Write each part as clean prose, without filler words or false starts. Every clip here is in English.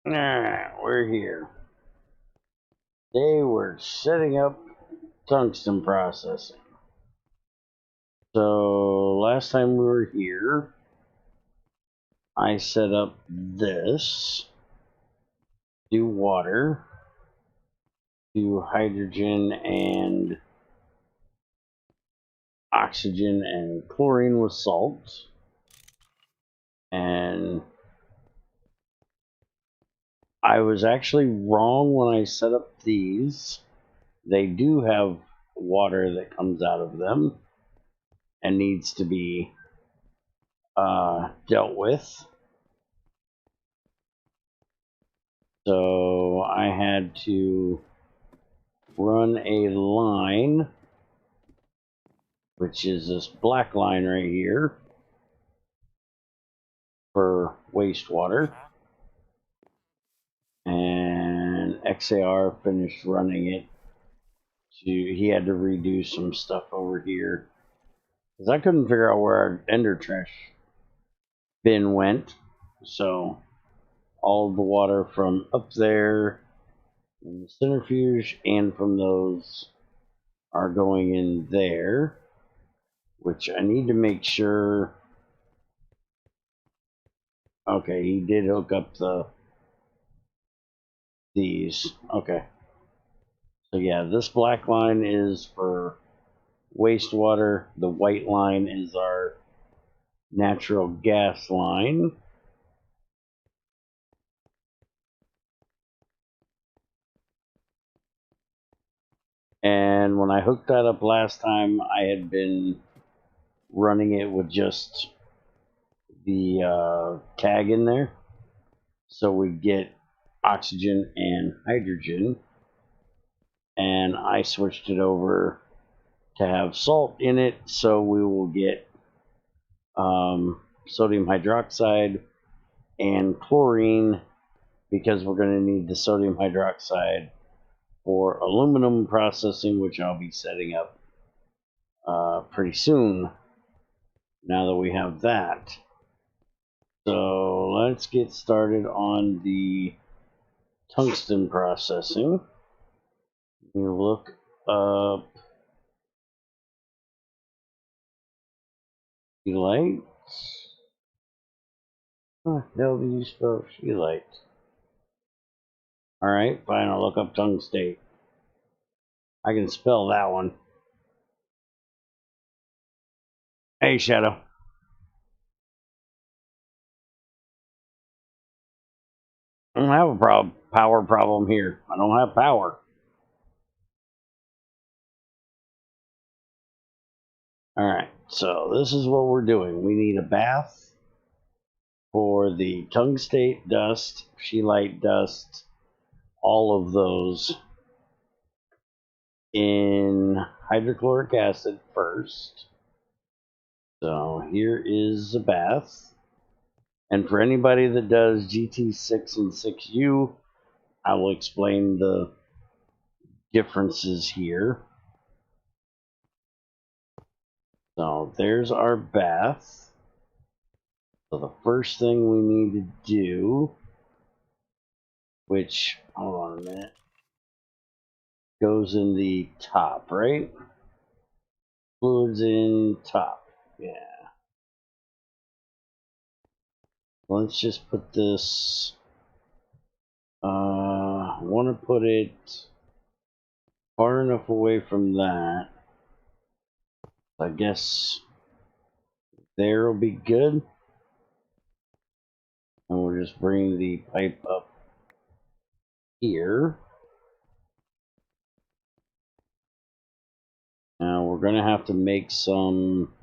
Alright, we're here. Today we're setting up tungsten processing. So last time we were here, I set up this. Do water. Do hydrogen and oxygen and chlorine with salt. And I was actually wrong when I set up these. They do have water that comes out of them and needs to be dealt with. So I had to run a line, which is this black line right here, for wastewater. And XAR finished running it. He had to redo some stuff over here because I couldn't figure out where our ender trash bin went. So all of the water from up there in the centrifuge and from those are going in there, which I need to make sure. Okay, he did hook up these. Okay. So yeah, this black line is for wastewater. The white line is our natural gas line. And when I hooked that up last time, I had been running it with just the tag in there. So we get oxygen and hydrogen. And I switched it over to have salt in it, so we will get sodium hydroxide and chlorine, because we're going to need the sodium hydroxide for aluminum processing, which I'll be setting up pretty soon now that we have that. So let's get started on the tungsten processing. You look up Light. How the hell do you spell Light? Alright, fine, I'll look up Tungsten. I can spell that one. Hey, Shadow. I don't have a power problem here. I don't have power. Alright, so this is what we're doing. We need a bath for the tungstate dust, scheelite dust, all of those in hydrochloric acid first. So here is the bath. And for anybody that does GT6 and 6U, I will explain the differences here. So there's our bath. So the first thing we need to do, which, hold on a minute, goes in the top, right? Fluids in top, yeah. Let's just put this, I want to put it far enough away from that. I guess there will be good. And we'll just bring the pipe up here. Now we're going to have to make some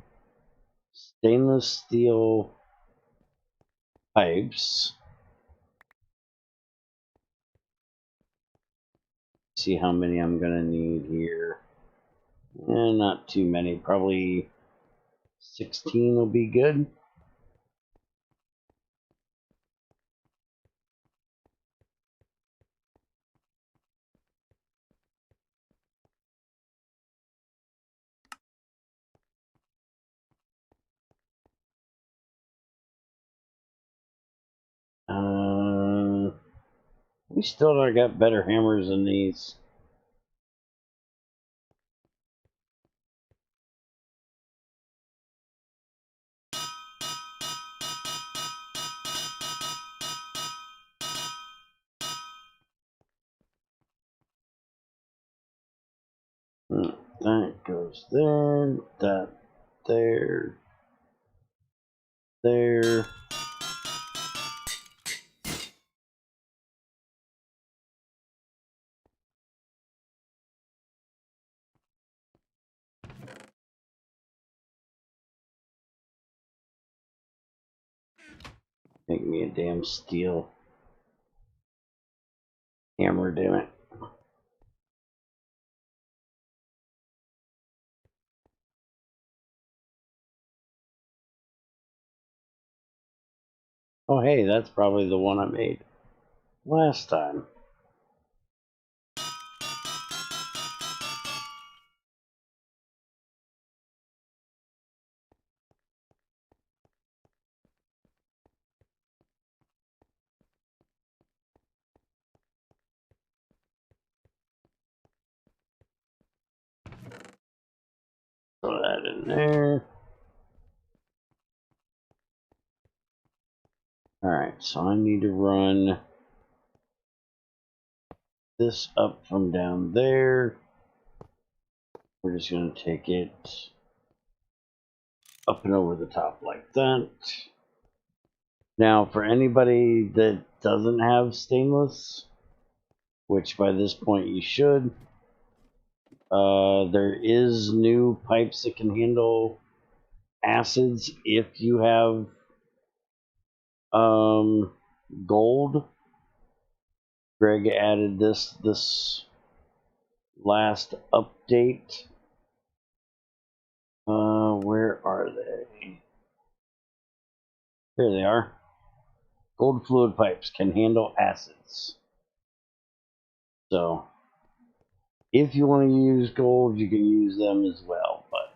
stainless steel pipes. See how many I'm going to need here. Not too many, probably 16 will be good. We still got better hammers than these. That goes there, that there, there. Make me a damn steel hammer, damn it. Oh, hey, that's probably the one I made last time. Throw that in there. Alright, so I need to run this up from down there. We're just going to take it up and over the top like that. Now, for anybody that doesn't have stainless, which by this point you should, there is new pipes that can handle acids if you have gold. Greg added this last update. Where are they? There they are. Gold fluid pipes can handle acids. So If you want to use gold, you can use them as well, but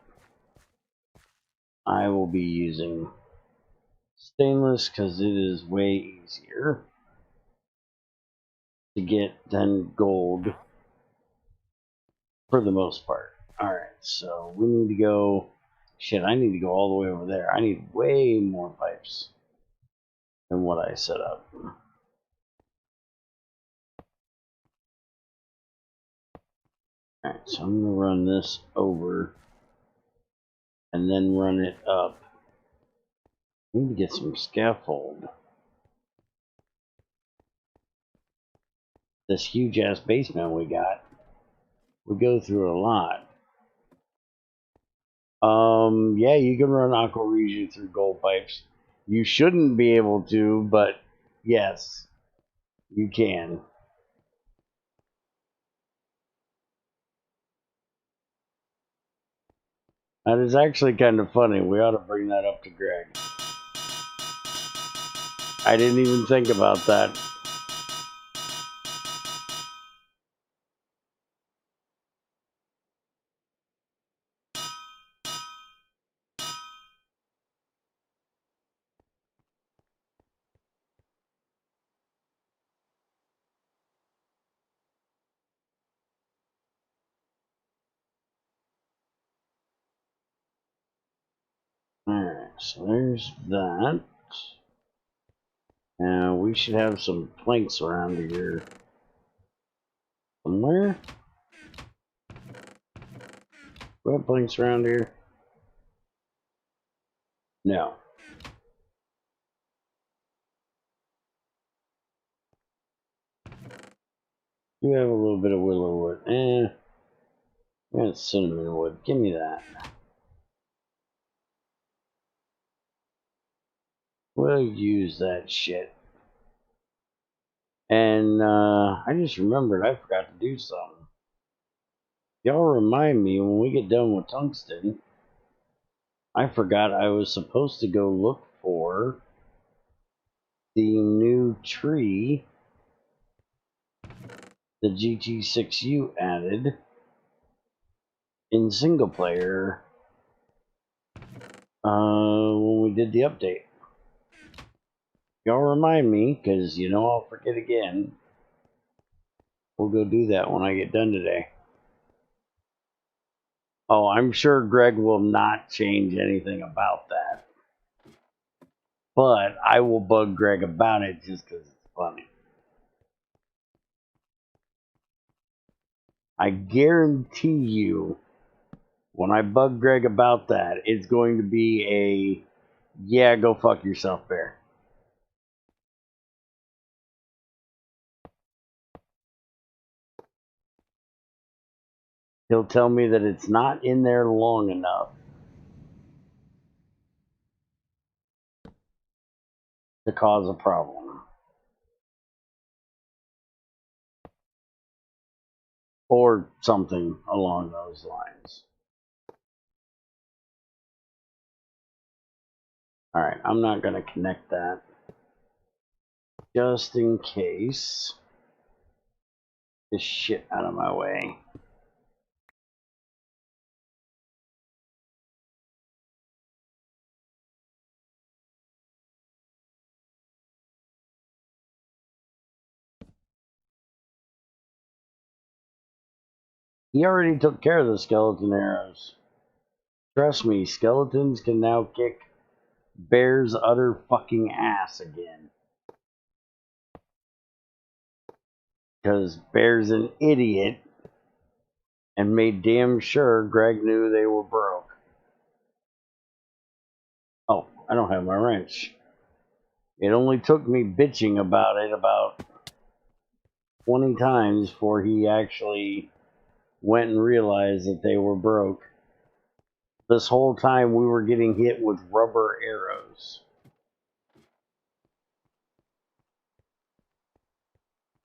I will be using stainless because it is way easier to get than gold for the most part. Alright, so we need to go... Shit, I need to go all the way over there. I need way more pipes than what I set up. Alright, so I'm going to run this over and then run it up. I need to get some scaffold. This huge ass basement we got, we go through a lot. Yeah, you can run aqua regia through gold pipes. You shouldn't be able to, but yes, you can. That is actually kind of funny. We ought to bring that up to Greg. I didn't even think about that. Alright, so there's that. Now we should have some planks around here somewhere. We have planks around here? No. You have a little bit of willow wood. That's cinnamon wood. Give me that. We'll use that shit. And I just remembered I forgot to do something. Y'all remind me when we get done with tungsten. I forgot I was supposed to go look for the new tree the GT6U added in single player when we did the update. Y'all remind me, because you know I'll forget again. We'll go do that when I get done today. Oh, I'm sure Greg will not change anything about that. But I will bug Greg about it just because it's funny. I guarantee you, when I bug Greg about that, it's going to be a, yeah, go fuck yourself, bear. He'll tell me that it's not in there long enough to cause a problem. Or something along those lines. Alright, I'm not going to connect that. Just in case. This shit out of my way. He already took care of the skeleton arrows. Trust me, skeletons can now kick Bear's utter fucking ass again. Because Bear's an idiot and made damn sure Greg knew they were broke. Oh, I don't have my wrench. It only took me bitching about it about 20 times before he actually went and realized that they were broke. This whole time we were getting hit with rubber arrows.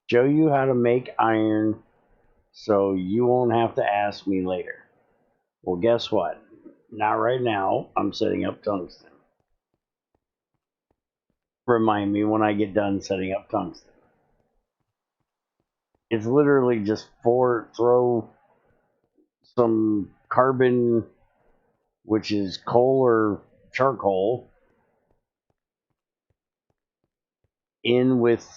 Show you how to make iron so you won't have to ask me later. Well, guess what? Not right now. I'm setting up tungsten. Remind me when I get done setting up tungsten. It's literally just throw some carbon, which is coal or charcoal, in with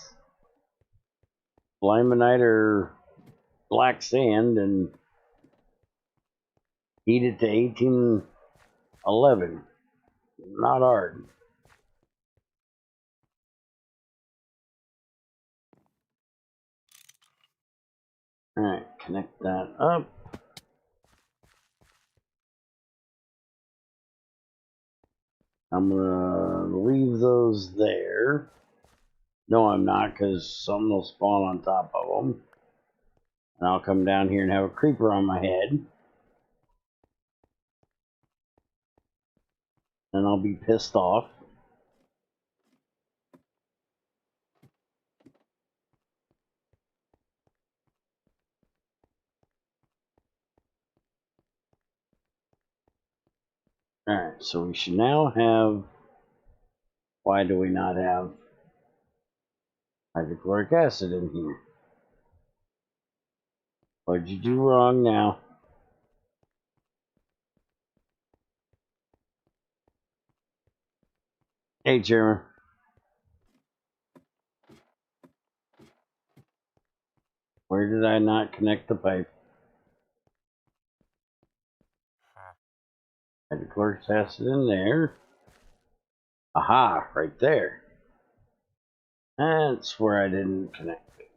limonite or black sand and heat it to 1811. Not hard. Alright, connect that up. I'm gonna leave those there. No, I'm not, because something will spawn on top of them. And I'll come down here and have a creeper on my head. And I'll be pissed off. Alright, so we should now have... Why do we not have hydrochloric acid in here? What'd you do wrong now? Hey, Chairman. Where did I not connect the pipe? Hydrochloric acid in there. Aha, right there. That's where I didn't connect it.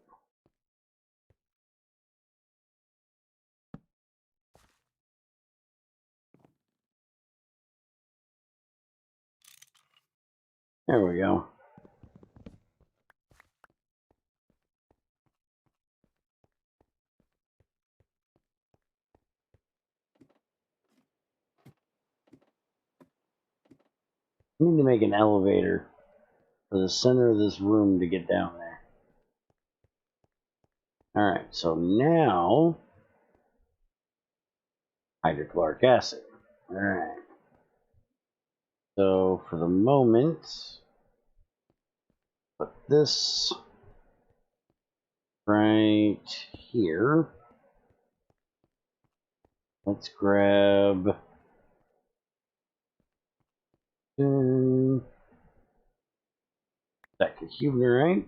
There we go. I need to make an elevator for the center of this room to get down there. Alright, so now hydrochloric acid. Alright. So for the moment, put this right here. Let's grab that Huberite.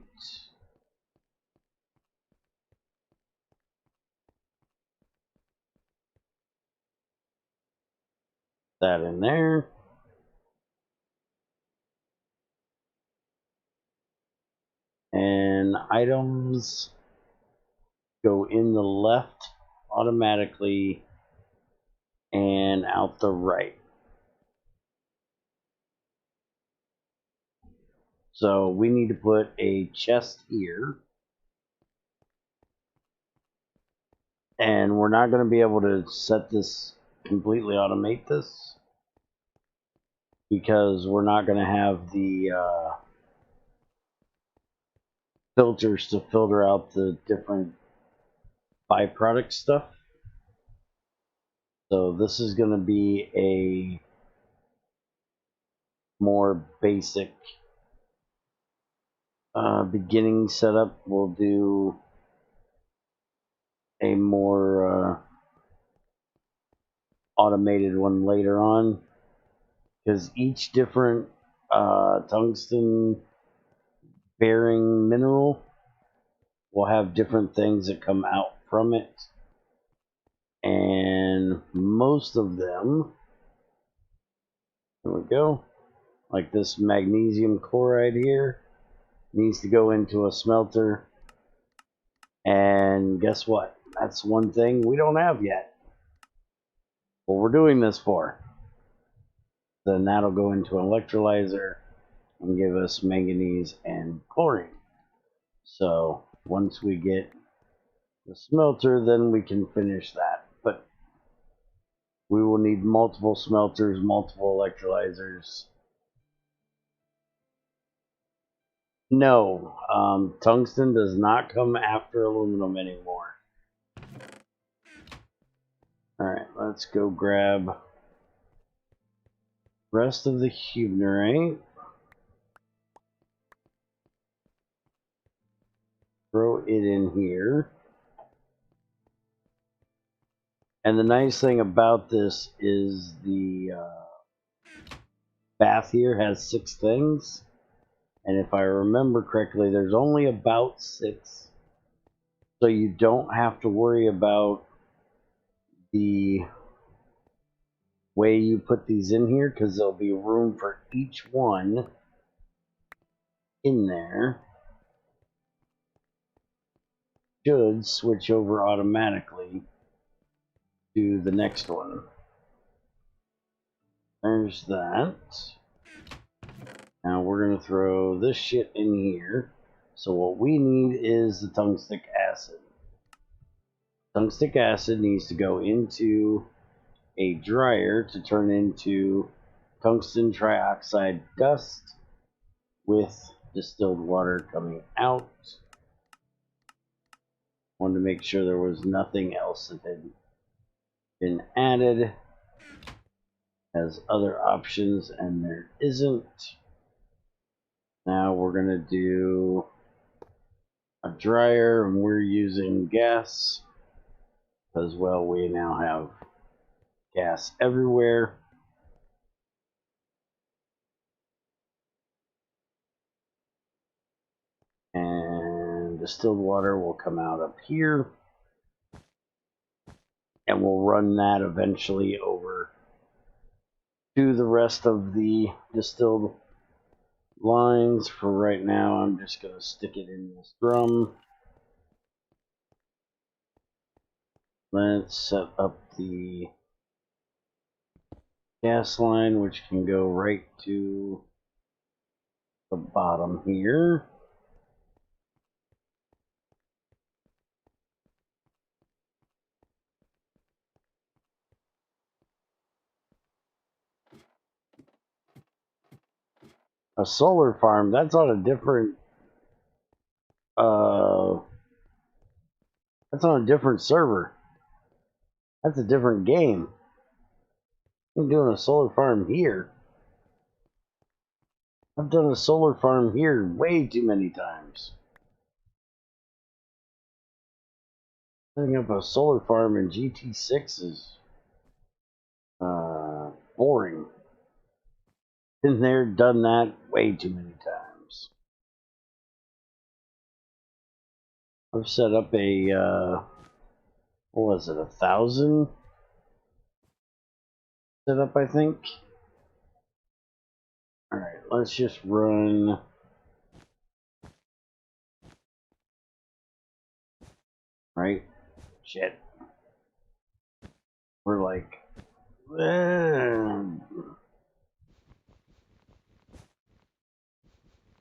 That in there. And items go in the left automatically and out the right. So we need to put a chest here. And we're not going to be able to set this, completely automate this, because we're not going to have the filters to filter out the different byproduct stuff. So this is going to be a more basic beginning setup. We'll do a more automated one later on, because each different tungsten bearing mineral will have different things that come out from it, and most of them, there we go, like this magnesium chloride here, needs to go into a smelter. And guess what? That's one thing we don't have yet. What we're doing this for. Then that'll go into an electrolyzer and give us manganese and chlorine. So once we get the smelter, then we can finish that. But we will need multiple smelters, multiple electrolyzers. No, tungsten does not come after aluminum anymore. Alright, let's go grab rest of the Huberite. Throw it in here. And the nice thing about this is the bath here has 6 things. And if I remember correctly, there's only about 6. So you don't have to worry about the way you put these in here, because there'll be room for each one in there. Should switch over automatically to the next one. There's that. Now we're going to throw this shit in here. So what we need is the tungstic acid. Tungstic acid needs to go into a dryer to turn into tungsten trioxide dust with distilled water coming out. Wanted to make sure there was nothing else that had been added as other options, and there isn't. Now we're going to do a dryer, and we're using gas because, well, we now have gas everywhere. And distilled water will come out up here, and we'll run that eventually over to the rest of the distilled lines. For right now, I'm just going to stick it in this drum. Let's set up the gas line, which can go right to the bottom here. A solar farm, that's on a different that's on a different server. That's a different game. I'm doing a solar farm here. I've done a solar farm here way too many times. Setting up a solar farm in GT6 is boring. Been there, done that way too many times. I've set up a what was it, 1,000 setup, I think. Alright, let's just run right. Shit. We're like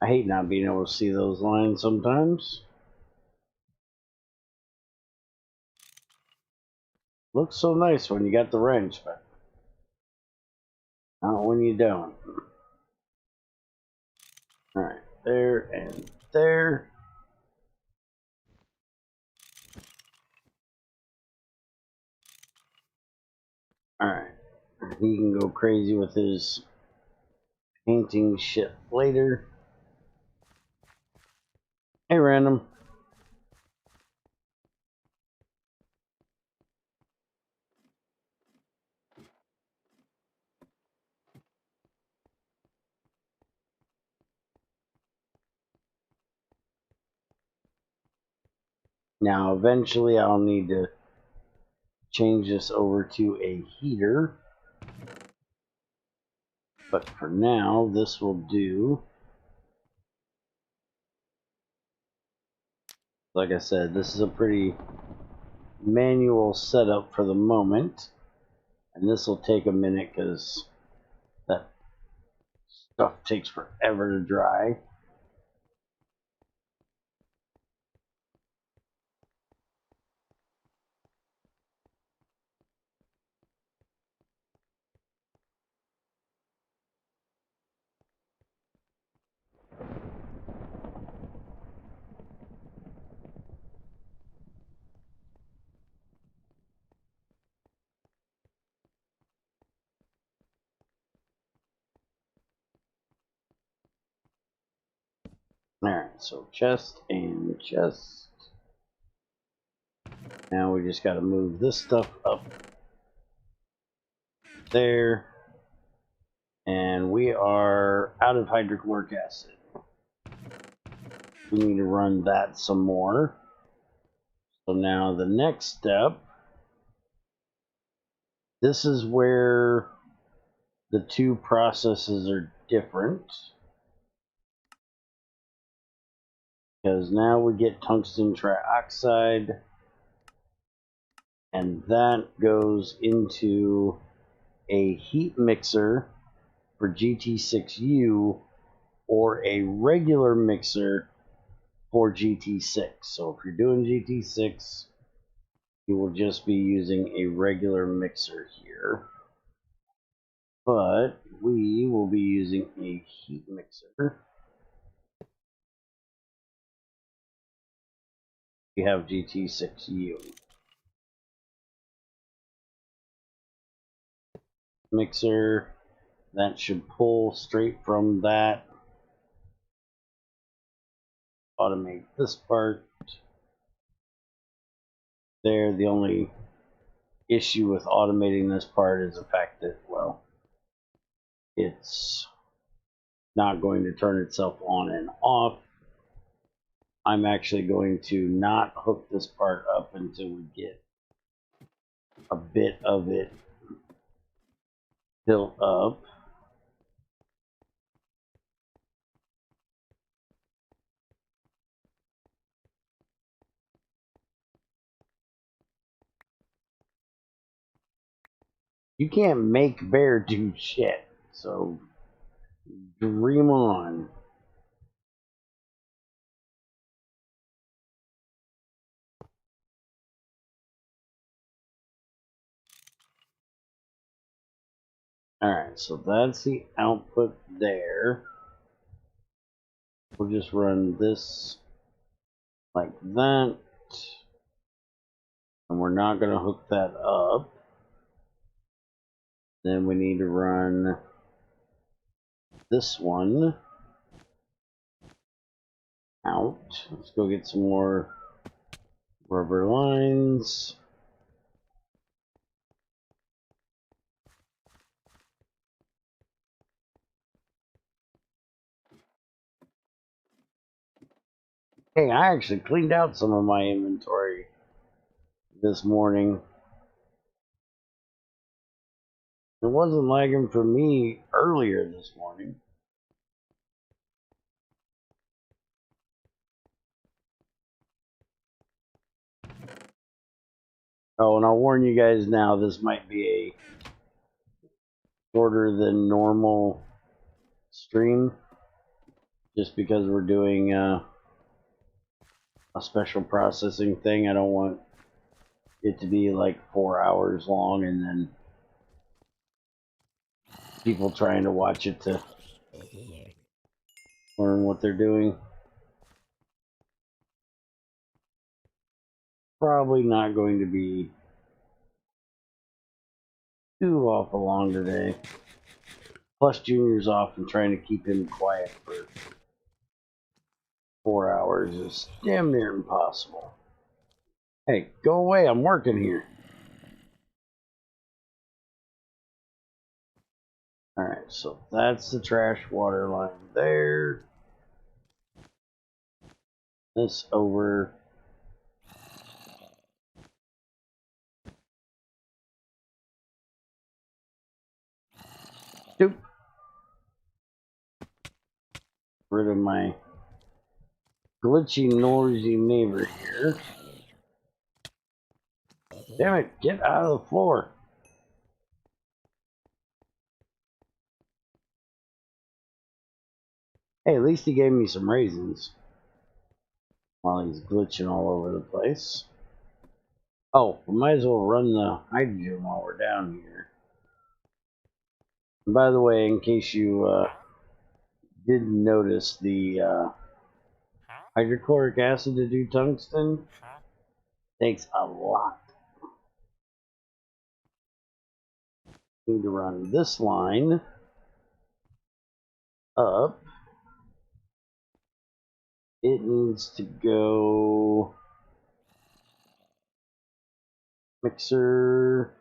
I hate not being able to see those lines sometimes. Looks so nice when you got the wrench, but not when you don't. Alright, there and there. Alright, he can go crazy with his painting shit later. Hey, random. Now, eventually, I'll need to change this over to a heater. But for now, this will do. Like I said, this is a pretty manual setup for the moment. And this will take a minute because that stuff takes forever to dry. Alright, so chest and chest. Now we just got to move this stuff up there. And we are out of hydrochloric acid. We need to run that some more. So now the next step, this is where the two processes are different. Because now we get tungsten trioxide, and that goes into a heat mixer for GT6U or a regular mixer for GT6. So if you're doing GT6, you will just be using a regular mixer here. But we will be using a heat mixer. We have GT6U. Mixer, that should pull straight from that. Automate this part. There, the only issue with automating this part is the fact that, well, it's not going to turn itself on and off. I'm actually going to not hook this part up until we get a bit of it built up. You can't make bear do shit, so dream on. Alright, so that's the output there. We'll just run this like that. And we're not going to hook that up. Then we need to run this one out. Let's go get some more rubber lines. Hey, I actually cleaned out some of my inventory this morning. It wasn't lagging for me earlier this morning. Oh, and I'll warn you guys now, this might be a shorter than normal stream, just because we're doing a special processing thing. I don't want it to be like 4 hours long and then people trying to watch it to learn what they're doing. Probably not going to be too awful long today. Plus Junior's off and trying to keep him quiet for 4 hours is damn near impossible. Hey, go away, I'm working here. Alright, so that's the trash water line there. This over. Doop. Rid of my glitchy, noisy neighbor here. Damn it, get out of the floor. Hey, at least he gave me some raisins while he's glitching all over the place. Oh, we might as well run the hydrogen while we're down here. And by the way, in case you didn't notice, the hydrochloric acid to do tungsten takes a lot. Need to run this line up. It needs to go mixer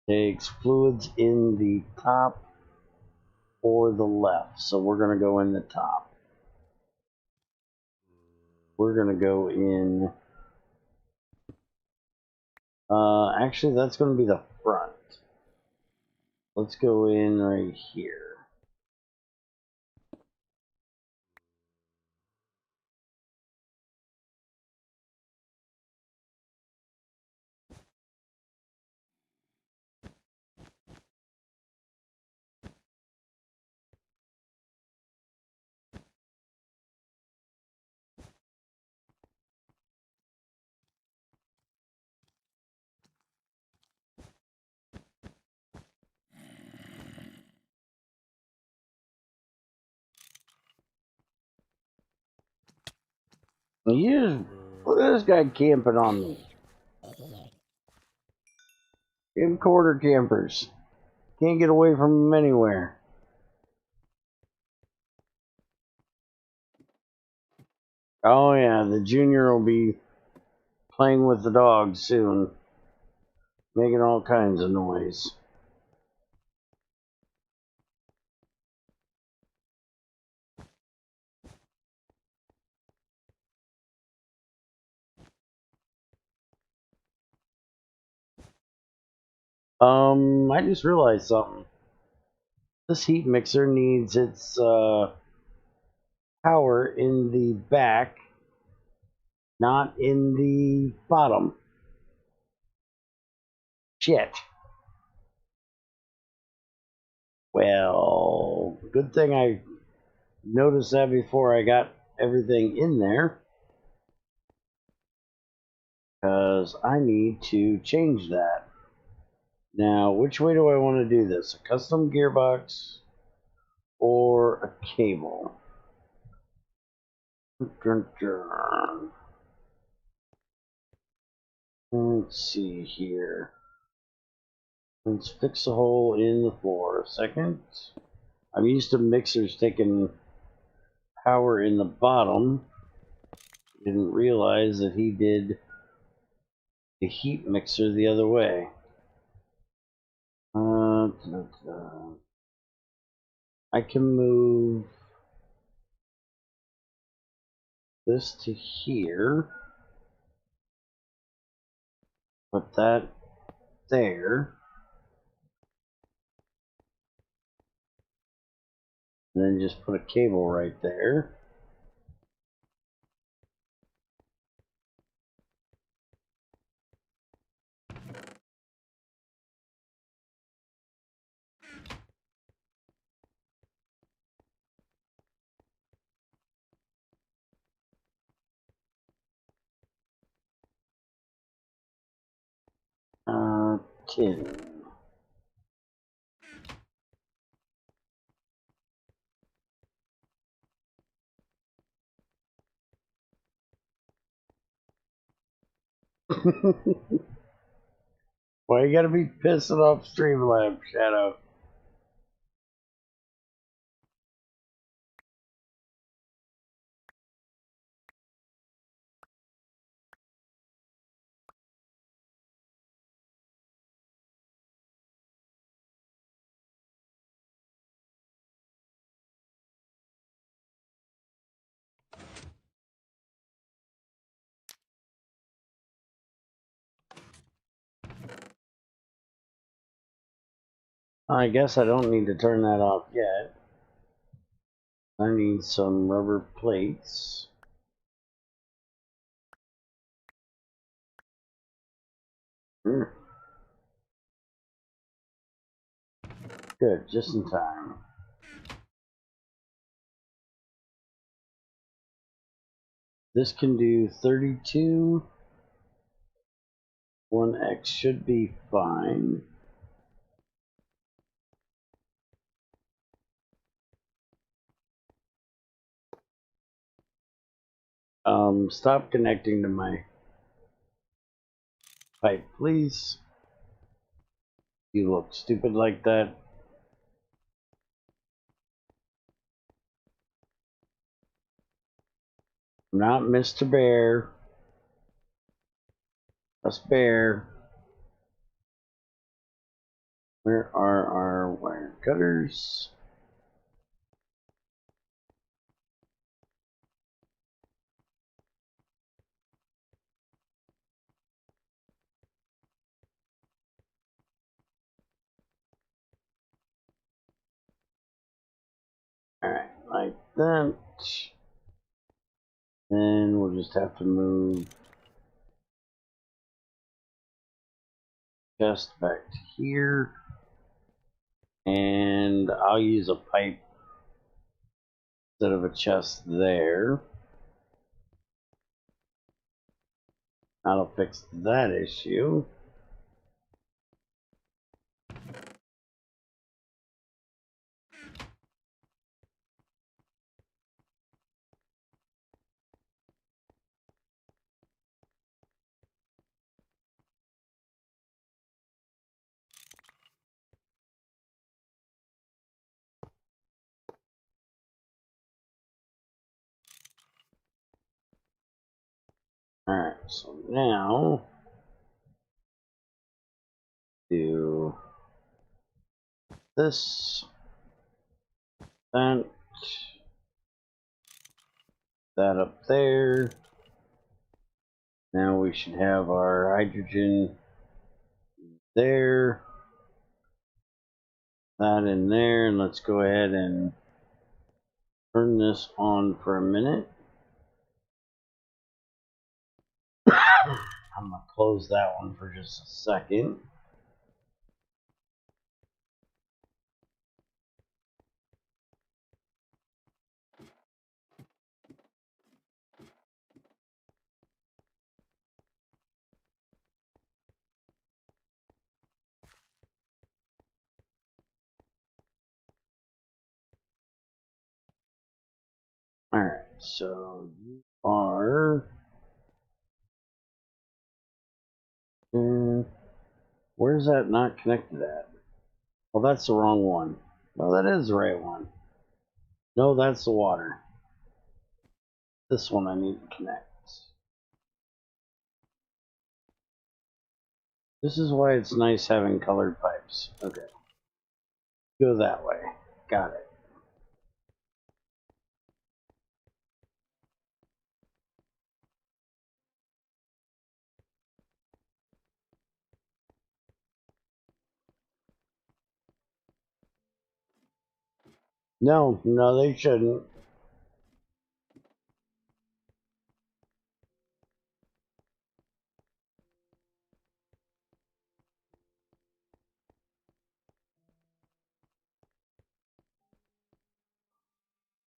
Takes fluids in the top or the left. So we're going to go in the top. We're going to go in... actually, that's going to be the front. Let's go in right here. Look at this guy camping on me. In quarter campers. Can't get away from him anywhere. Oh yeah, the junior will be playing with the dog soon. Making all kinds of noise. I just realized something. This heat mixer needs its power in the back, not in the bottom. Shit. Well, good thing I noticed that before I got everything in there, because I need to change that. Now, which way do I want to do this? A custom gearbox or a cable? Let's see here. Let's fix a hole in the floor. A second. I'm used to mixers taking power in the bottom. Didn't realize that he did the heat mixer the other way. I can move this to here. Put that there. And then just put a cable right there. Tin. Why you gotta be pissing off Streamlabs, Shadow? I guess I don't need to turn that off yet. I need some rubber plates. Good, just in time. This can do 32. 1x should be fine. Stop connecting to my pipe, please. You look stupid like that. I'm not Mr. Bear. Us Bear. Where are our wire cutters? Alright, like that. Then we'll just have to move chest back to here. And I'll use a pipe instead of a chest there. That'll fix that issue. Alright, so now do this, that, that up there. Now we should have our hydrogen there, that in there, and let's go ahead and turn this on for a minute. I'm gonna close that one for just a second. Alright, so you are... where's that not connected at? Well, that's the wrong one. No, that is the right one. No, that's the water. This one I need to connect. This is why it's nice having colored pipes. Okay. Go that way. Got it. No, no, they shouldn't.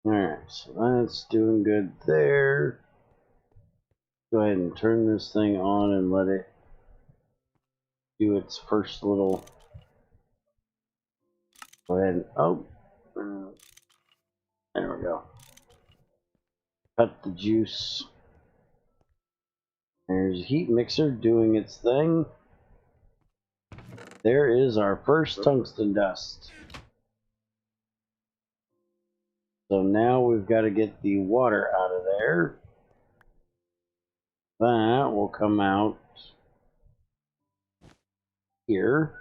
Alright, so that's doing good there. Go ahead and turn this thing on and let it do its first little... Go ahead and... Oh! There we go. Cut the juice. There's a heat mixer doing its thing. There is our first tungsten dust. So now we've got to get the water out of there. That will come out here.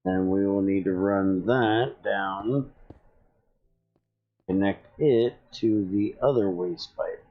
And we will need to run that down, connect it to the other waste pipe.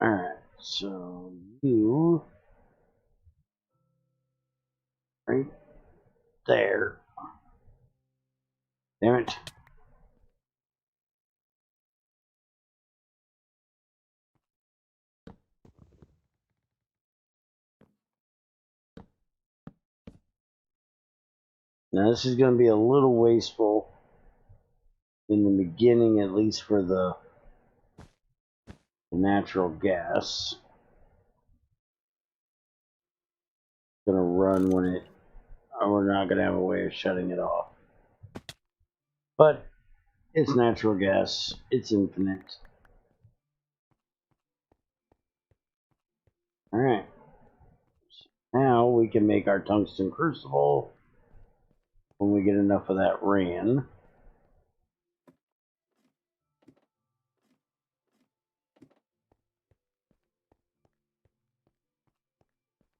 Alright, so you right there. Damn it. Now this is going to be a little wasteful in the beginning, at least for the natural gas. Going to run when it, we're not going to have a way of shutting it off. But it's natural gas, it's infinite. Alright, now we can make our tungsten crucible when we get enough of that ran.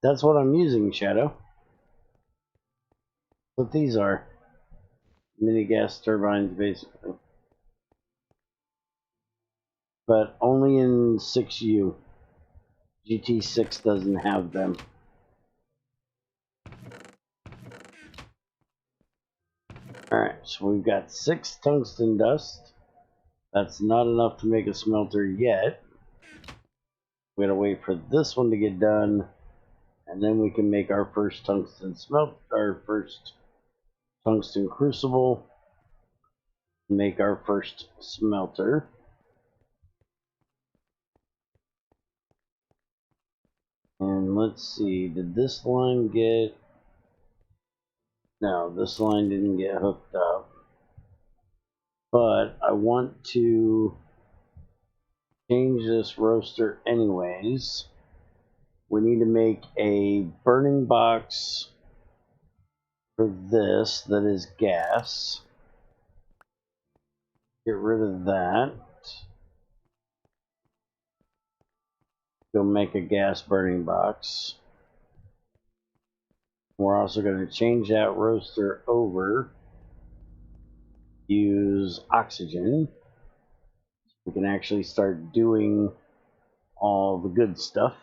That's what I'm using, Shadow. What these are. Mini gas turbines, basically. But only in 6U. GT6 doesn't have them. Alright, so we've got 6 tungsten dust. That's not enough to make a smelter yet. We gotta wait for this one to get done, and then we can make our first tungsten our first tungsten crucible, make our first smelter. And let's see, did this line get... No, this line didn't get hooked up. But I want to change this roaster anyways. We need to make a burning box for this that is gas. Get rid of that. Go make a gas burning box. We're also going to change that roaster over. Use oxygen. We can actually start doing all the good stuff.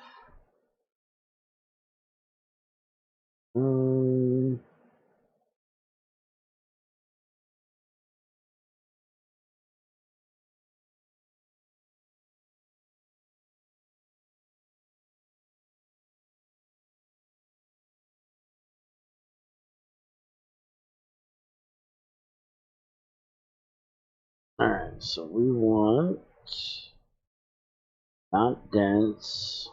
Alright, so we want not dense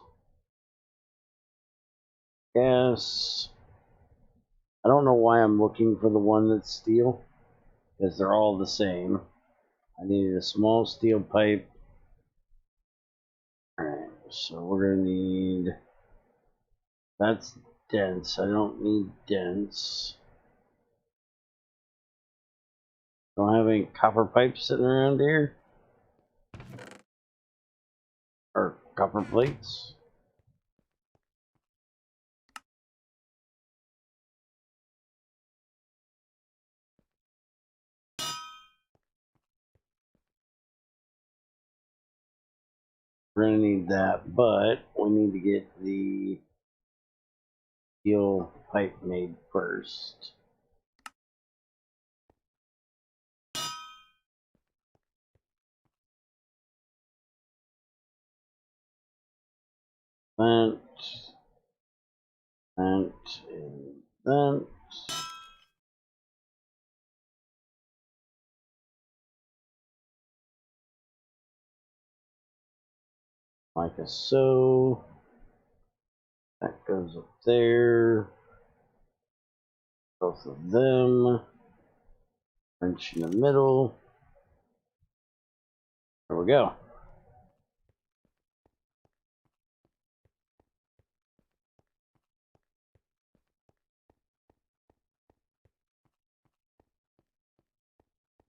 gas. I don't know why I'm looking for the one that's steel, because they're all the same. I needed a small steel pipe. Alright, so we're gonna need, that's dense. I don't need dense. Don't have any copper pipes sitting around here? Or copper plates? We're gonna need that, but we need to get the steel pipe made first. Vent, and vent. Like so. That goes up there. Both of them. Wrench in the middle. There we go.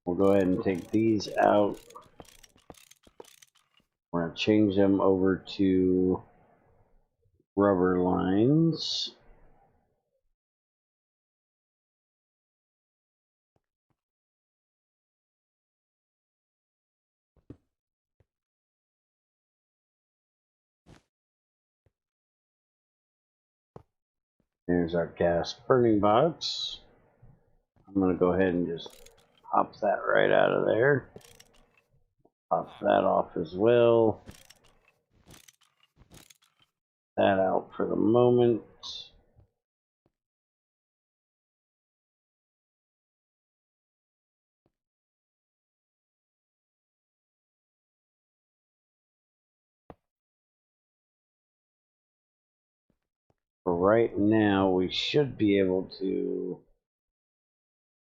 We'll go ahead and take these out. We're going to change them over to rubber lines. There's our gas burning box. I'm going to go ahead and just pop that right out of there. Pop that off as well. That out for the moment. For right now, we should be able to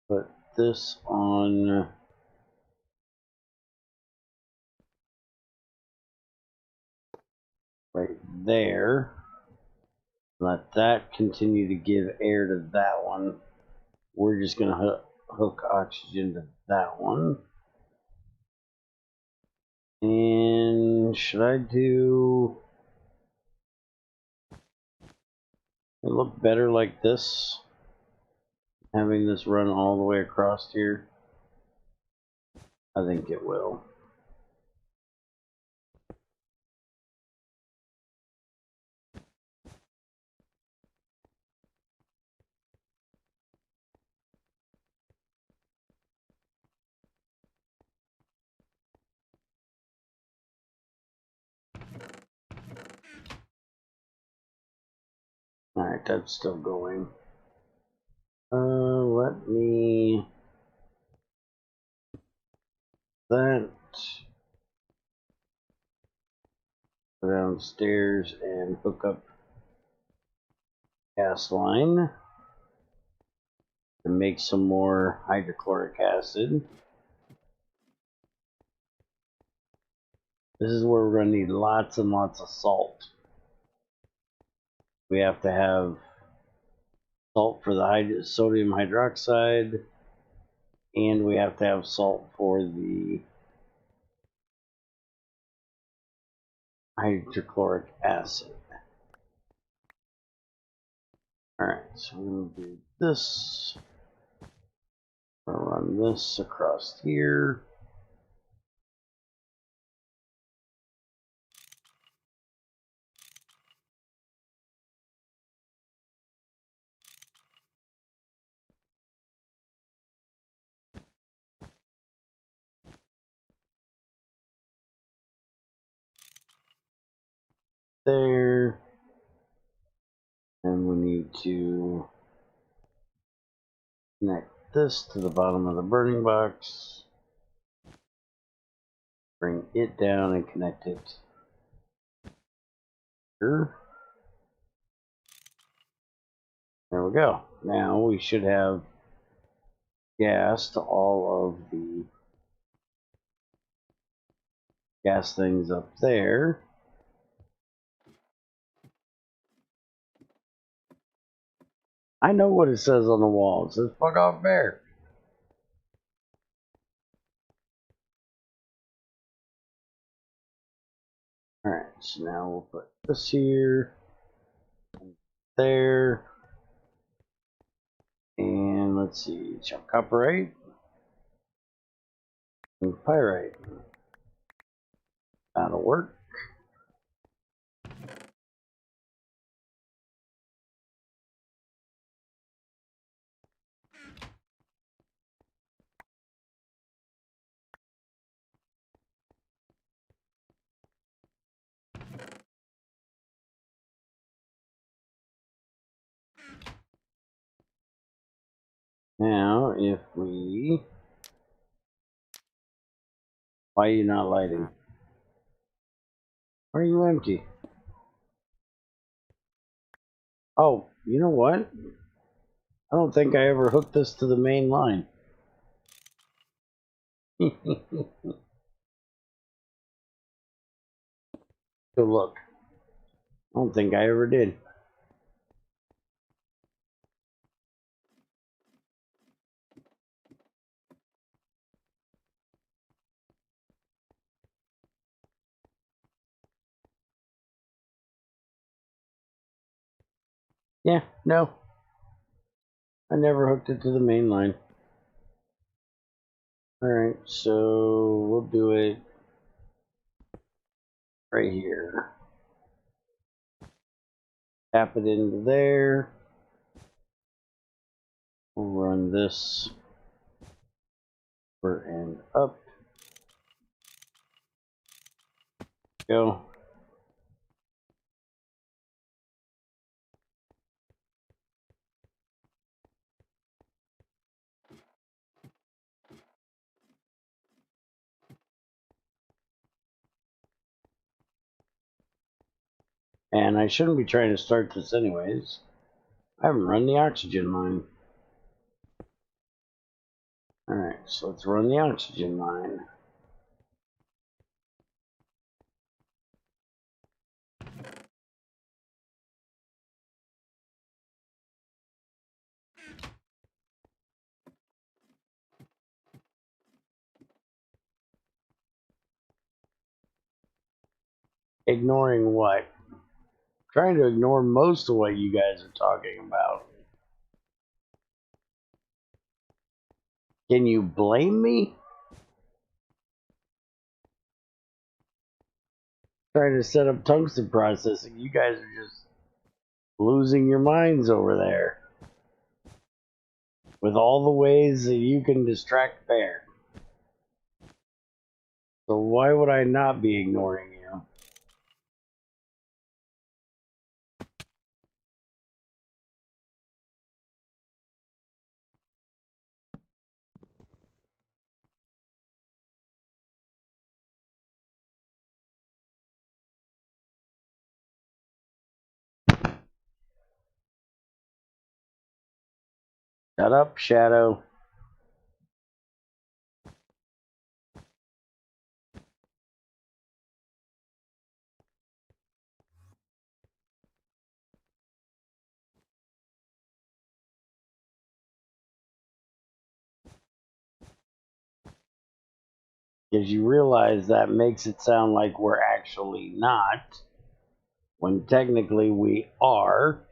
put this on right there. Let that continue to give air to that one. We're just going to hook oxygen to that one. And should I do it look better like this? Having this run all the way across here? I think it will. Alright, that's still going. Let me that downstairs and hook up gas line to make some more hydrochloric acid. This is where we're going to need lots and lots of salt. We have to have salt for the sodium hydroxide, and we have to have salt for the hydrochloric acid. Alright, so we're going to do this. I'm going to run this across here. There. And we need to connect this to the bottom of the burning box. Bring it down and connect it here. There we go. Now we should have gas to all of the gas things up there. I know what it says on the wall. It says "fuck off, bear." Alright, so now we'll put this here, there, and let's see, chalcopyrite and pyrite. That'll work. Now, if we... Why are you not lighting? Why are you empty? Oh, you know what? I don't think I ever hooked this to the main line. Good look. I don't think I ever did. Yeah, no. I never hooked it to the main line. Alright, so we'll do it right here. Tap it into there. We'll run this over and up. Go. And I shouldn't be trying to start this anyways. I haven't run the oxygen mine. Alright, so let's run the oxygen mine. Ignoring what? Trying to ignore most of what you guys are talking about. Can you blame me? Trying to set up tungsten processing. You guys are just losing your minds over there. With all the ways that you can distract Bear. So why would I not be ignoring you? Shut up, Shadow. Because you realize that makes it sound like we're actually not, when technically we are.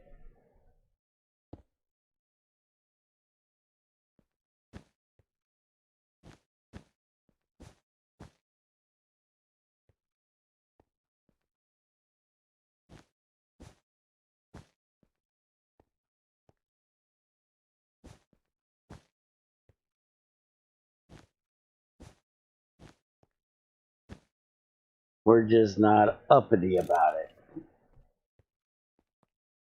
We're just not uppity about it.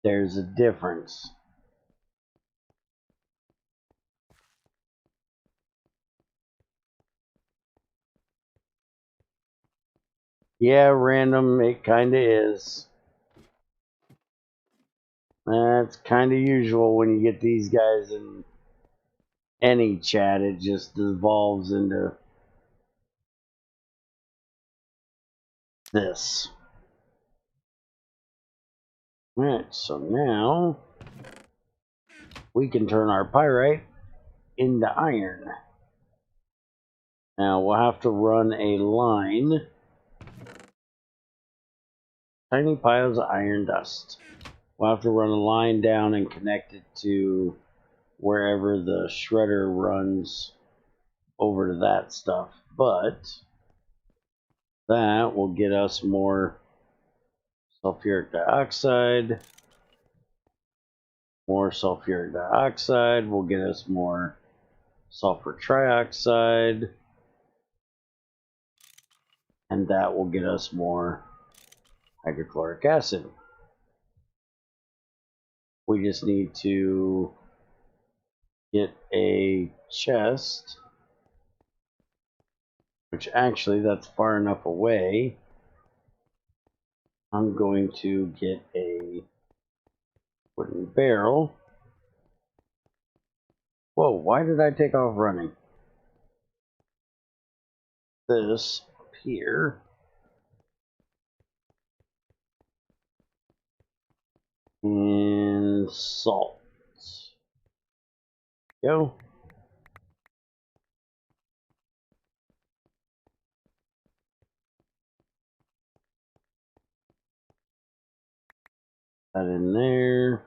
There's a difference. Yeah, random, it kinda is. That's kinda usual when you get these guys in any chat, it just devolves into this. Alright, so now we can turn our pyrite into iron. Now we'll have to run a line. Tiny piles of iron dust. We'll have to run a line down and connect it to wherever the shredder runs over to that stuff. But that will get us more sulfuric dioxide. More sulfuric dioxide will get us more sulfur trioxide. And that will get us more hydrochloric acid. We just need to get a chest, which actually that's far enough away. I'm going to get a wooden barrel. Whoa, why did I take off running? This up here. And salt. Go. That in there.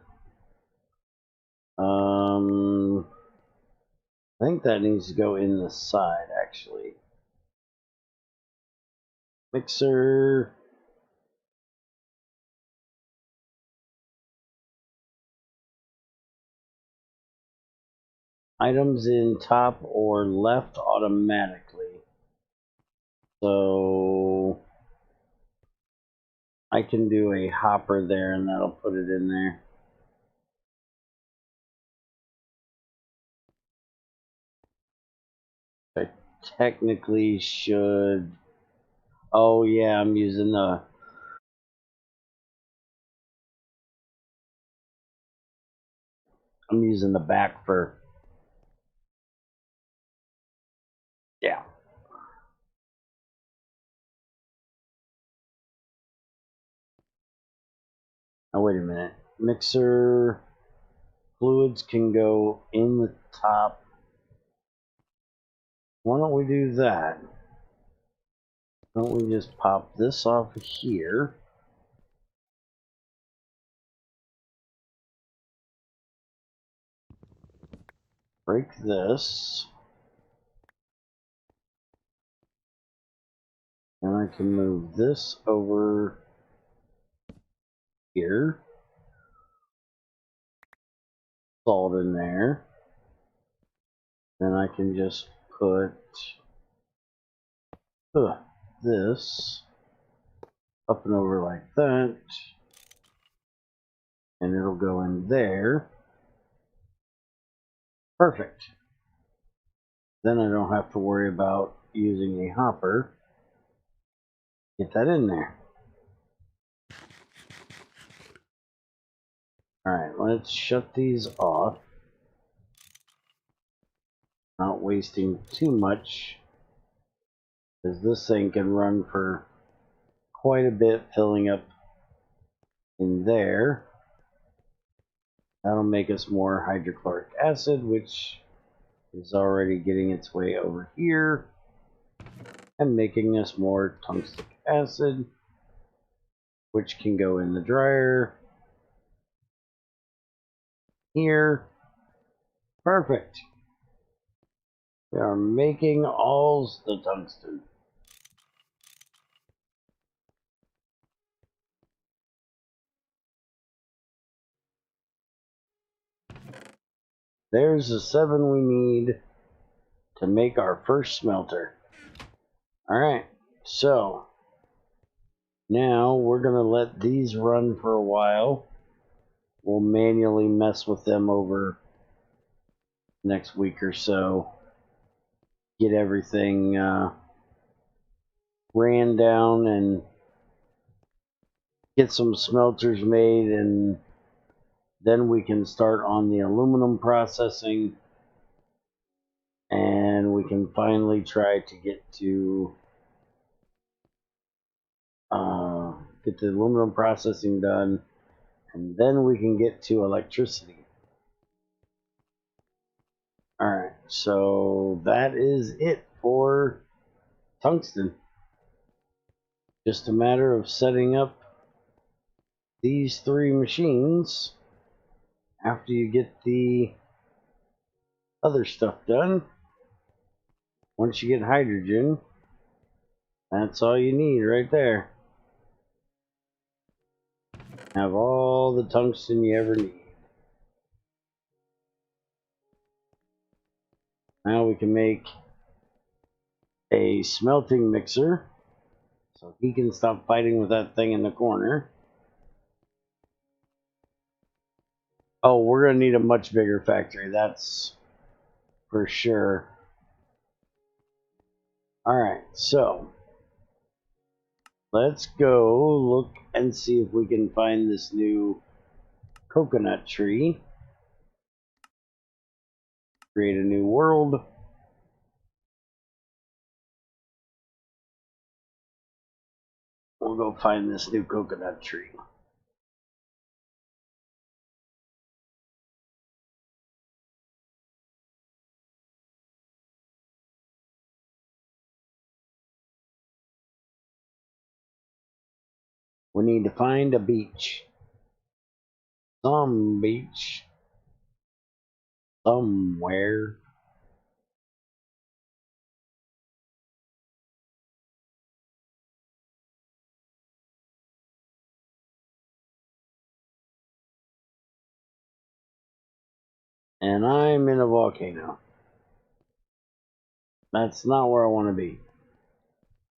I think that needs to go in the side actually. Mixer. Items in top or left automatically. So I can do a hopper there and that'll put it in there. I technically should. Oh yeah, I'm using the I'm using the back for, yeah. Oh, wait a minute. Mixer fluids can go in the top. Why don't we do that? Why don't we just pop this off here? Break this. And I can move this over here. Salt in there. Then I can just put this up and over like that. And it'll go in there. Perfect. Then I don't have to worry about using a hopper. Get that in there. Alright, let's shut these off. Not wasting too much, because this thing can run for quite a bit, filling up in there. That'll make us more hydrochloric acid, which is already getting its way over here, and making us more tungstic acid, which can go in the dryer here. Perfect. We are making all the tungsten. There's the 7 we need to make our first smelter. Alright, so now we're going to let these run for a while. We'll manually mess with them over next week or so. Get everything ran down and get some smelters made, and then we can start on the aluminum processing, and we can finally try to get the aluminum processing done, and then we can get to electricity. Alright, so that is it for tungsten. Just a matter of setting up these 3 machines after you get the other stuff done. Once you get hydrogen, that's all you need right there. Have all the tungsten you ever need. Now we can make a smelting mixer, so he can stop fighting with that thing in the corner. Oh, we're going to need a much bigger factory, that's for sure. Alright, so let's go look and see if we can find this new coconut tree. Create a new world. We'll go find this new coconut tree. We need to find a beach. Some beach. Somewhere. And I'm in a volcano. That's not where I want to be.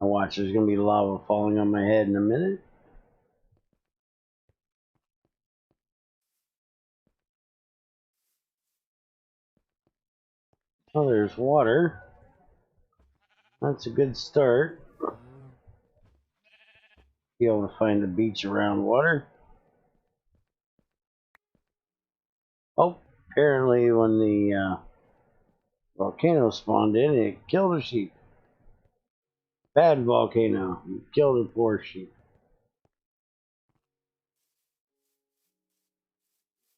Now watch, there's going to be lava falling on my head in a minute. Oh, there's water. That's a good start. Be able to find a beach around water. Oh, Apparently, when the volcano spawned in, it killed a sheep. Bad volcano. It killed a poor sheep.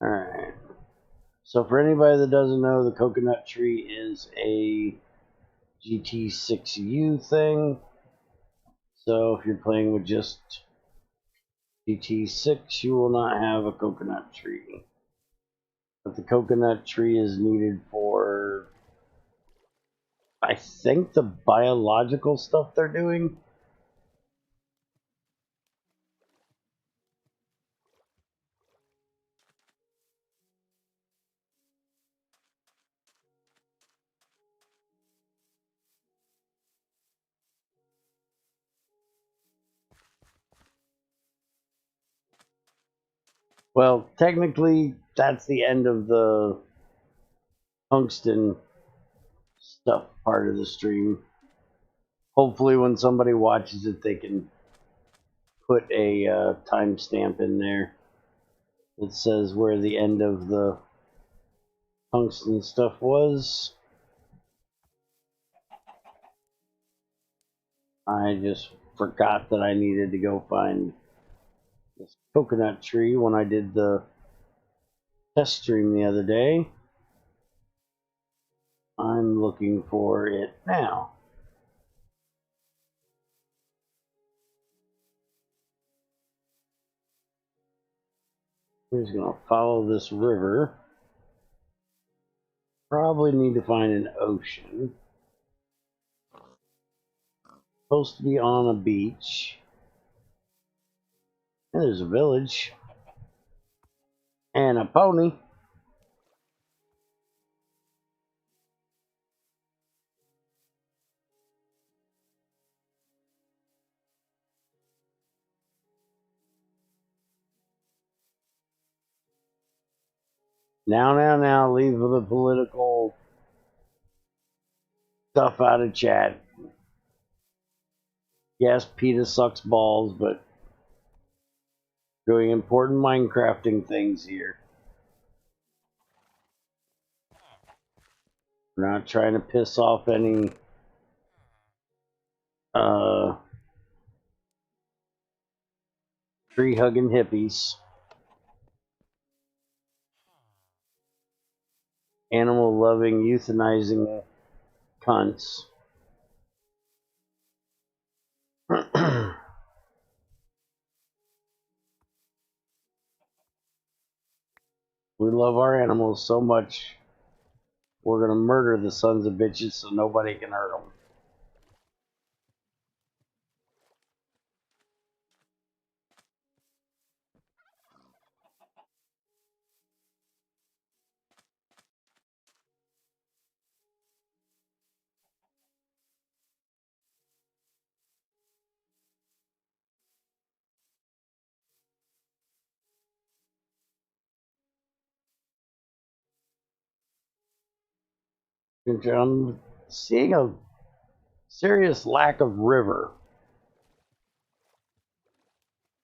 Alright. So for anybody that doesn't know, the coconut tree is a GT6U thing. So if you're playing with just GT6, you will not have a coconut tree. But the coconut tree is needed for, I think, the biological stuff they're doing. Well, technically, that's the end of the tungsten stuff part of the stream. Hopefully, when somebody watches it, they can put a timestamp in there that says where the end of the tungsten stuff was. I just forgot that I needed to go find this coconut tree when I did the test stream the other day. I'm looking for it now. We're just going to follow this river. Probably need to find an ocean. Supposed to be on a beach. And there's a village. And a pony. Now, leave the political stuff out of chat. Yes, PETA sucks balls, but doing important Minecrafting things here. We're not trying to piss off any tree-hugging hippies. Animal-loving, euthanizing cunts. We love our animals so much, we're gonna murder the sons of bitches so nobody can hurt them. I'm seeing a serious lack of river.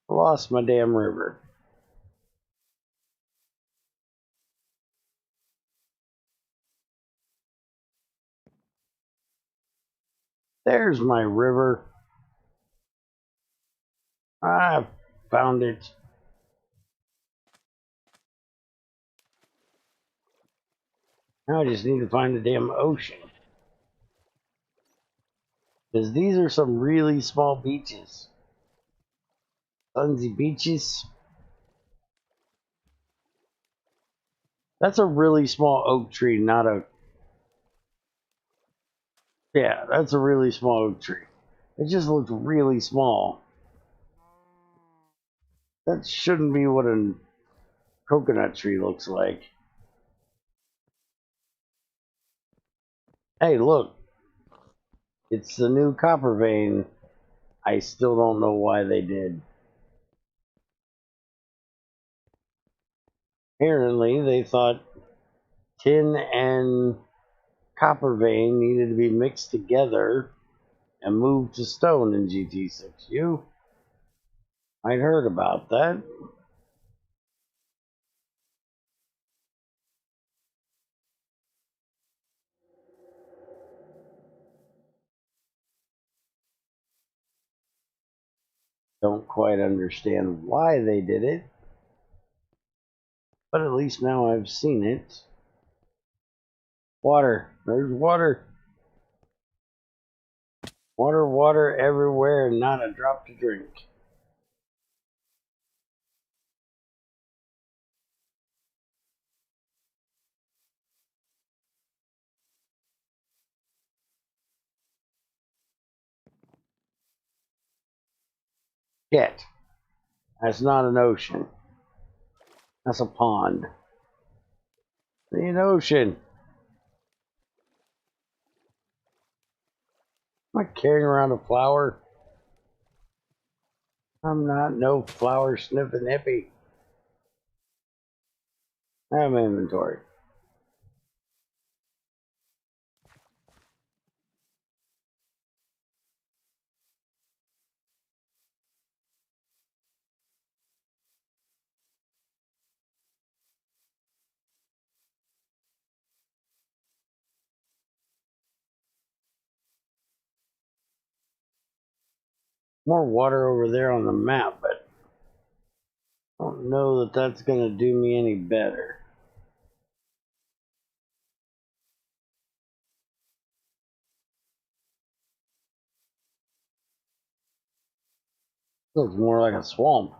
I lost my damn river. There's my river. I found it. Now I just need to find the damn ocean. Because these are some really small beaches. Sunsy beaches. That's a really small oak tree, not a... Yeah, that's a really small oak tree. It just looks really small. That shouldn't be what a coconut tree looks like. Hey, look. It's the new copper vein. I still don't know why they did. Apparently, they thought tin and copper vein needed to be mixed together and moved to stone in GT6U. I'd heard about that. quite understand why they did it, but at least now I've seen it. Water. There's water. Water, water everywhere, and not a drop to drink. Shit. That's not an ocean. That's a pond. An ocean. Am I carrying around a flower? I'm not no flower sniffing hippie. I have inventory. More water over there on the map, but I don't know that that's going to do me any better. Looks more like a swamp.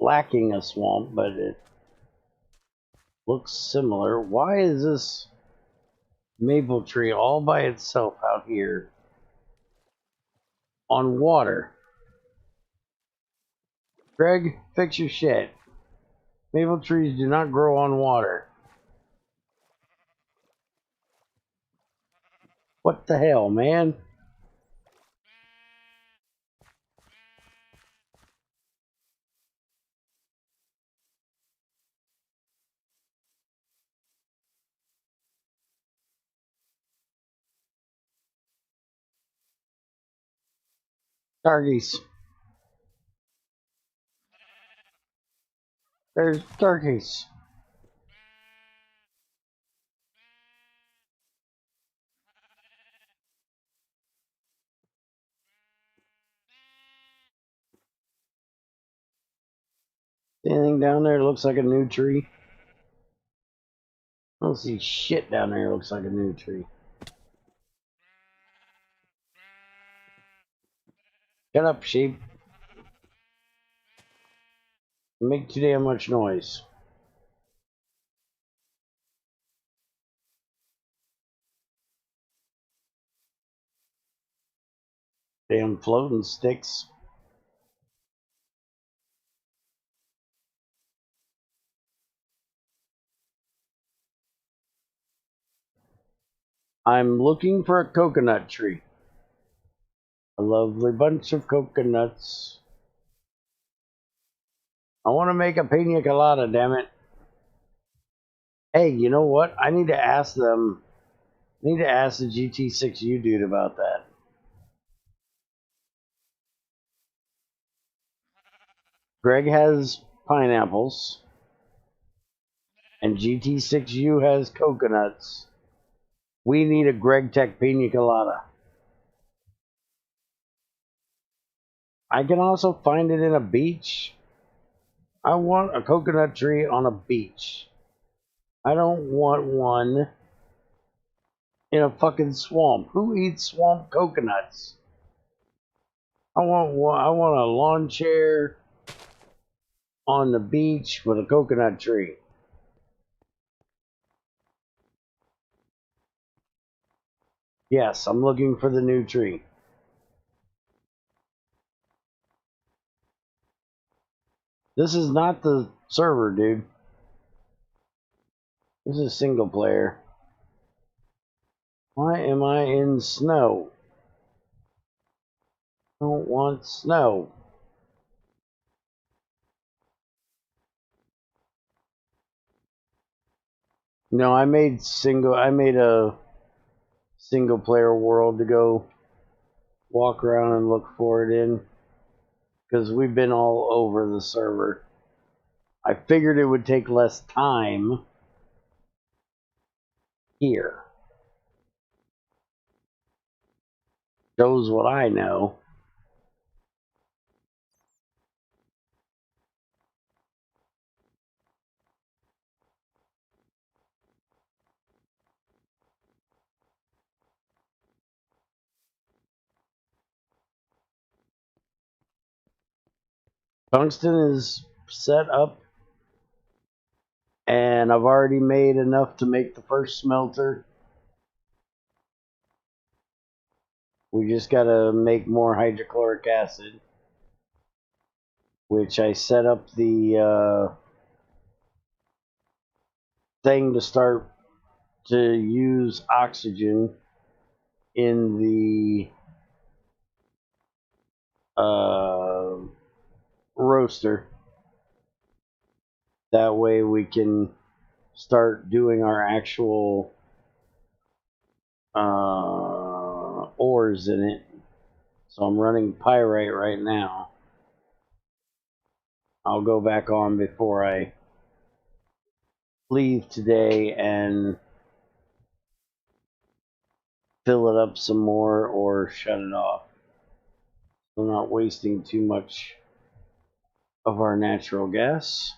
Lacking a swamp, but it looks similar. Why is this maple tree all by itself out here on water? Greg, fix your shit. Maple trees do not grow on water. What the hell, man? Turkeys. There's turkeys. Anything down there looks like a new tree? I don't see shit down there looks like a new tree. Shut up, sheep. You make too damn much noise. Damn floating sticks. I'm looking for a coconut tree. A lovely bunch of coconuts. I want to make a pina colada, damn it. Hey, you know what? I need to ask them. I need to ask the GT6U dude about that. Greg has pineapples, and GT6U has coconuts. We need a GregTech pina colada. I can also find it in a beach. I want a coconut tree on a beach. I don't want one in a fucking swamp. Who eats swamp coconuts? I want a lawn chair on the beach with a coconut tree. Yes, I'm looking for the new tree. This is not the server, dude. This is single player. Why am I in snow? I don't want snow. No, I made a single player world to go walk around and look for it in, because we've been all over the server. I figured it would take less time here. Shows what I know. Tungsten is set up, and I've already made enough to make the first smelter. We just gotta make more hydrochloric acid, which I set up the thing to start to use oxygen in the roaster. That way we can start doing our actual ores in it. So I'm running pyrite right now. I'll go back on before I leave today and fill it up some more or shut it off. So I'm not wasting too much of our natural gas.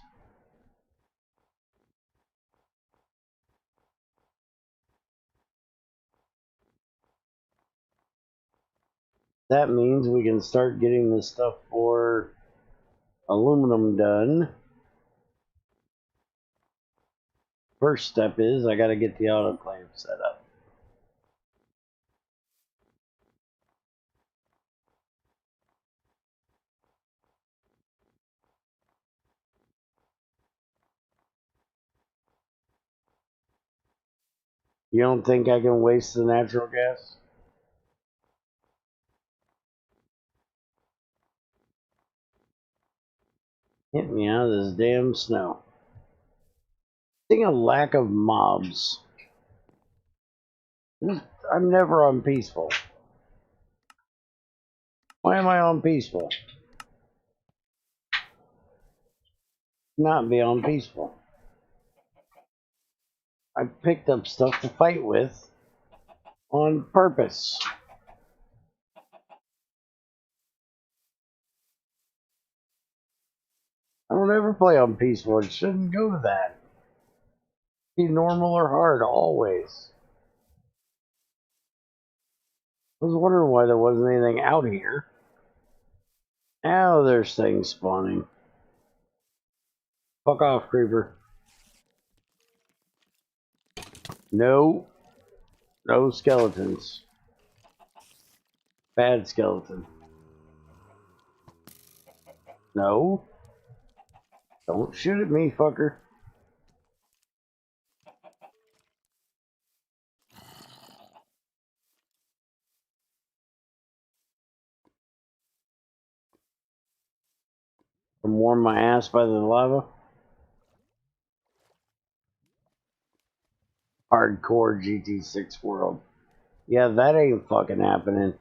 That means we can start getting the stuff for aluminum done. First step is I gotta get the autoclave set up. You don't think I can waste the natural gas? Get me out of this damn snow. I think a lack of mobs. I'm never on peaceful. Why am I on peaceful? Not be on peaceful. I picked up stuff to fight with on purpose. I don't ever play on peaceful. It shouldn't go to that. Be normal or hard always. I was wondering why there wasn't anything out here. Now there's things spawning. Fuck off, creeper. No. No skeletons. Bad skeleton. No. Don't shoot at me, fucker. I'm warm my ass by the lava. Hardcore GT6 world. Yeah, that ain't fucking happening.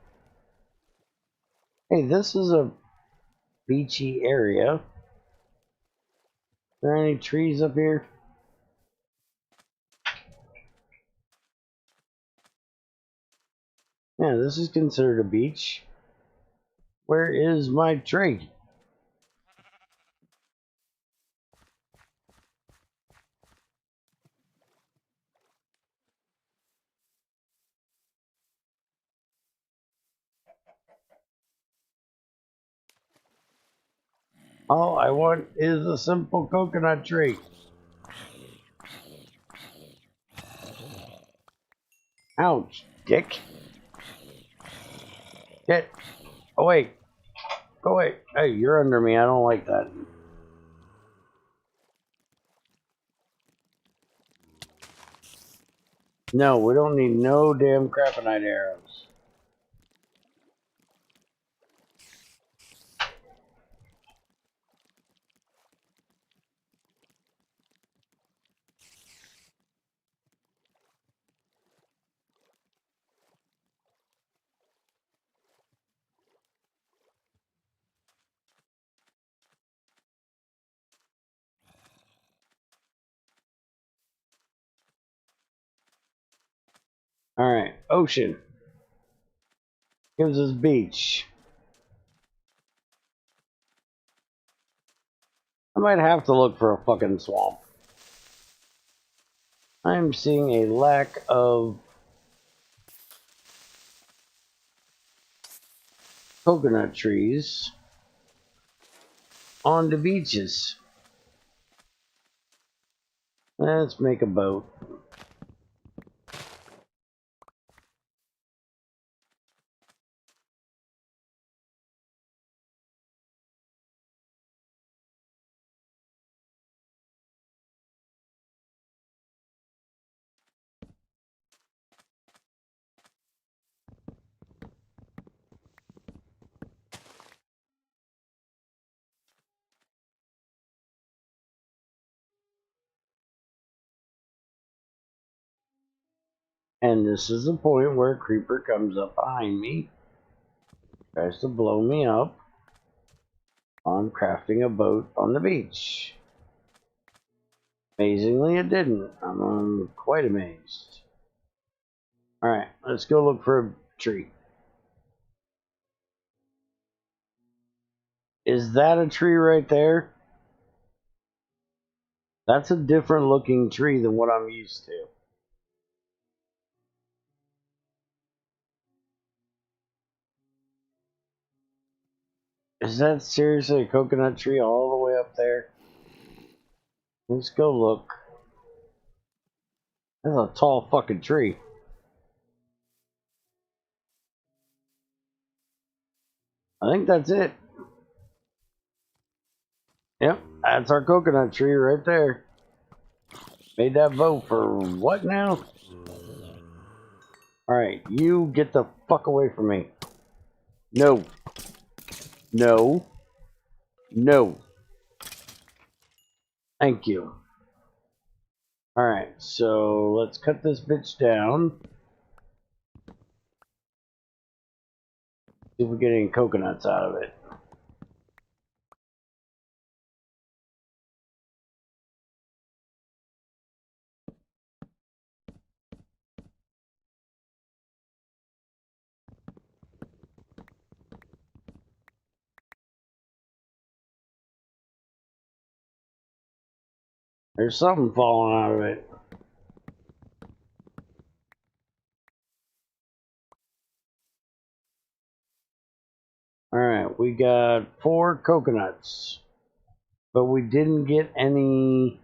Hey, this is a beachy area. Are there any trees up here? Yeah, this is considered a beach. Where is my tree? All I want is a simple coconut tree. Ouch, dick. Get away. Go away. Hey, you're under me. I don't like that. No, we don't need no damn craponite arrows. Alright, ocean. Gives us beach. I might have to look for a fucking swamp. I'm seeing a lack of coconut trees. on the beaches. Let's make a boat. And this is the point where a creeper comes up behind me, tries to blow me up on crafting a boat on the beach. Amazingly, it didn't. I'm quite amazed. Alright, let's go look for a tree. Is that a tree right there? That's a different looking tree than what I'm used to. Is that seriously a coconut tree all the way up there? Let's go look. That's a tall fucking tree. I think that's it. Yep, that's our coconut tree right there. Made that vote for what now? Alright, you get the fuck away from me. No. No. No. Thank you. Alright, so let's cut this bitch down. See if we get any coconuts out of it. There's something falling out of it. Alright, we got 4 coconuts. But we didn't get any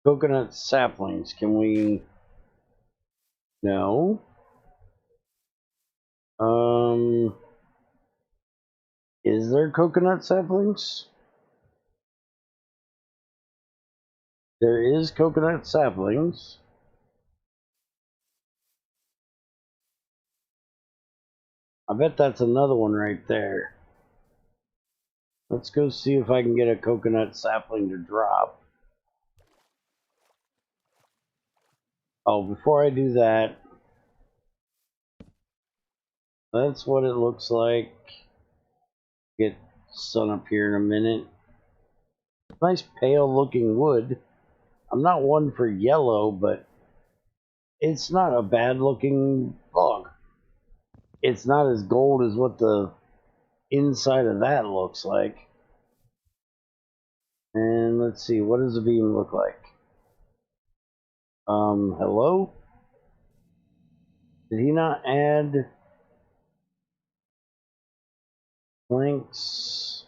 coconut saplings. Can we... No. Is there coconut saplings? There is coconut saplings. I bet that's another one right there. Let's go see if I can get a coconut sapling to drop. Oh, before I do that, that's what it looks like. Get sun up here in a minute. Nice pale looking wood. I'm not one for yellow, but it's not a bad looking log. It's not as gold as what the inside of that looks like. And let's see, what does the beam look like? Hello? Did he not add planks?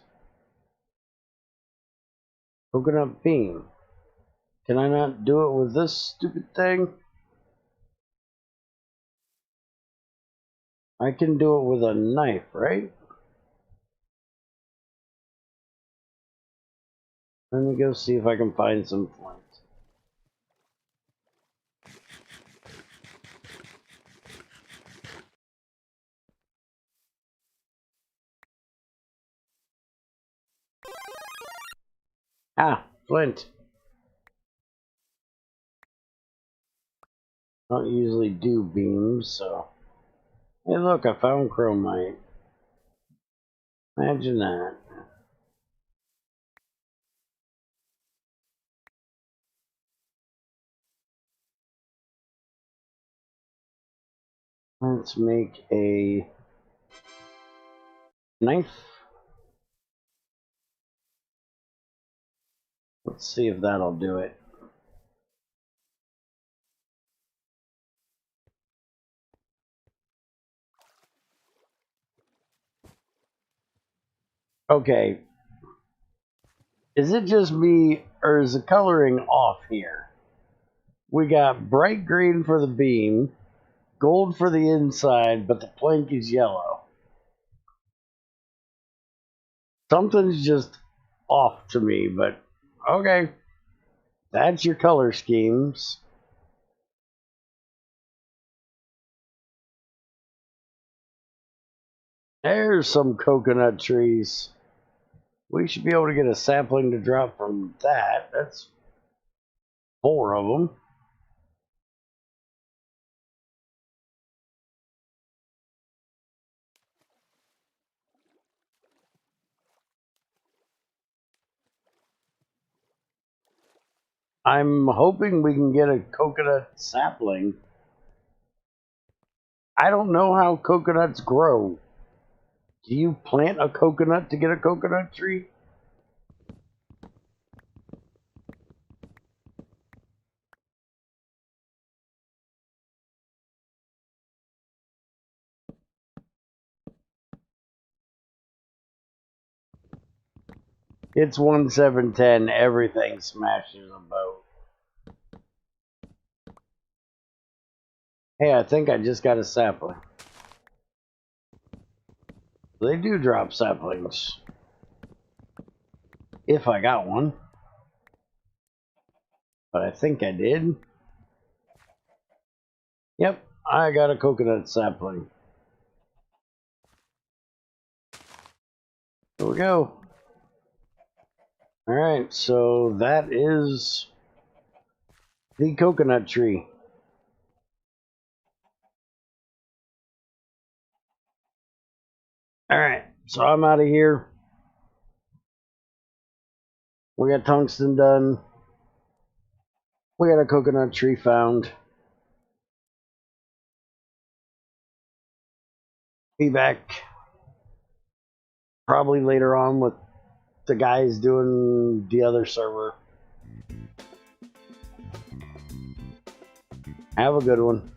Coconut beam. Can I not do it with this stupid thing? I can do it with a knife, right? Let me go see if I can find some flint. Ah, flint. I don't usually do beams, so... Hey look, I found chromite. Imagine that. Let's make a knife. Let's see if that'll do it. Okay, Is it just me, or is the coloring off here? We got bright green for the beam, gold for the inside, but the plank is yellow. Something's just off to me, but okay. That's your color schemes. There's some coconut trees. We should be able to get a sapling to drop from that. That's 4 of them. I'm hoping we can get a coconut sapling. I don't know how coconuts grow. Do you plant a coconut to get a coconut tree? It's 1710. Everything smashes a boat. Hey, I think I just got a sapling. They do drop saplings. If I got one. But I think I did. Yep, I got a coconut sapling. There we go. Alright, so that is the coconut tree. Alright, so I'm out of here. We got tungsten done. We got a coconut tree found. Be back probably later on with the guys doing the other server. Have a good one.